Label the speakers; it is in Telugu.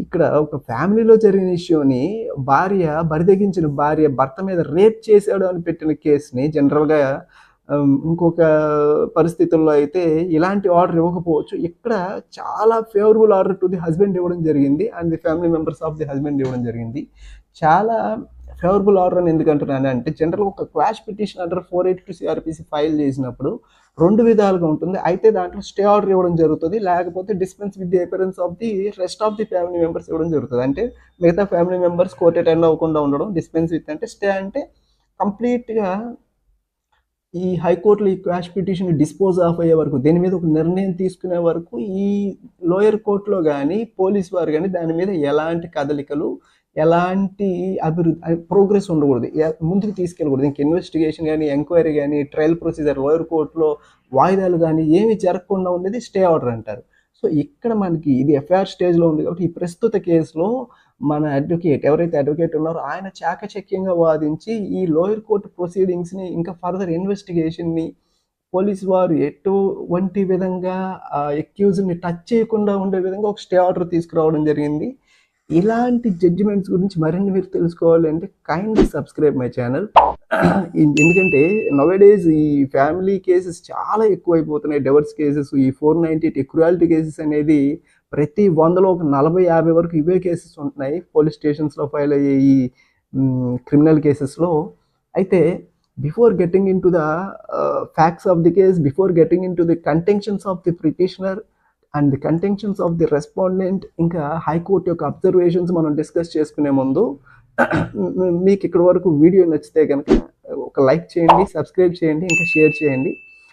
Speaker 1: ఇక్కడ ఒక ఫ్యామిలీలో జరిగిన ఇష్యూని బరితెగించిన భార్య భర్త మీద రేప్ చేశాడు అని పెట్టిన కేస్‌ని జనరల్‌గా ఇంకొక పరిస్థితుల్లో అయితే ఇలాంటి ఆర్డర్ ఇవ్వకపోవచ్చు. ఇక్కడ చాలా favourable order to the husband ఇవ్వడం జరిగింది. And the family members of the husband ఇవ్వడం జరిగింది. చాలా ఫేవరబుల్ ఆర్డర్ అని ఎందుకంటున్నానంటే జనరల్‌గా ఒక quash petition under 482 CrPC file చేసినప్పుడు 2 విధాలుగా ఉంటుంది. అయితే దాంట్లో స్టే ఆర్డర్ ఇవ్వడం జరుగుతది. లేకపోతే dispense with the appearance of the rest of the family members ఇవ్వడం జరుగుతది. అంటే మిగతా ఫ్యామిలీ మెంబర్స్ కోర్ట్ అటెండ్ అవ్వకుండా ఉండడం. డిస్పెన్స్ విత్ అంటే స్టే అంటే కంప్లీట్‌గా ఈ హైకోర్టులో ఈ క్వాష్ పిటిషన్ డిస్పోజ్ ఆఫ్ అయ్యే వరకు దీని మీద ఒక నిర్ణయం తీసుకునే వరకు ఈ లోయర్ కోర్టులో కానీ పోలీస్ వారు కానీ దాని మీద ఎలాంటి కదలికలు ఎలాంటి ప్రోగ్రెస్ ఉండకూడదు, ముందుకు తీసుకెళ్ళకూడదు. ఇంక ఇన్వెస్టిగేషన్ కానీ ఎంక్వైరీ కానీ ట్రయల్ ప్రొసీజర్ లోయర్ కోర్టులో వాయిదాలు కానీ ఏమి జరగకుండా ఉండేది స్టే ఆర్డర్ అంటారు. సో ఇక్కడ మనకి ఇది ఎఫ్ఐఆర్ స్టేజ్లో ఉంది కాబట్టి ఈ ప్రస్తుత కేసులో మన అడ్వకేట్ ఎవరైతే అడ్వకేట్ ఉన్నారో ఆయన చాకచక్యంగా వాదించి ఈ లోయర్ కోర్టు ప్రొసీడింగ్స్ని ఇంకా ఫర్దర్ ఇన్వెస్టిగేషన్ని పోలీసు వారు ఎటువంటి విధంగా అక్యూజ్ని టచ్ చేయకుండా ఉండే విధంగా ఒక స్టే ఆర్డర్ తీసుకురావడం జరిగింది. ఇలాంటి జడ్జిమెంట్స్ గురించి మరిన్ని మీరు తెలుసుకోవాలి అంటే కైండ్లీ సబ్స్క్రైబ్ మై ఛానల్. ఎందుకంటే నౌడేస్ ఈ ఫ్యామిలీ కేసెస్ చాలా ఎక్కువైపోతున్నాయి. డివర్స్ కేసెస్, ఈ 498 క్రుయాలిటీ కేసెస్ అనేది ప్రతి 100లో ఒక 40-50 వరకు ఇవే కేసెస్ ఉంటున్నాయి పోలీస్ స్టేషన్స్లో ఫైల్ అయ్యే ఈ క్రిమినల్ కేసెస్లో. అయితే before getting in to the facts of the case, before getting in to the contentions of the petitioner and the contentions of the respondent, ఇంకా హైకోర్టు యొక్క అబ్జర్వేషన్స్ మనం డిస్కస్ చేసుకునే ముందు మీకు ఇక్కడ వరకు వీడియో నచ్చితే కనుక ఒక లైక్ చేయండి, సబ్స్క్రైబ్ చేయండి, ఇంకా షేర్ చేయండి.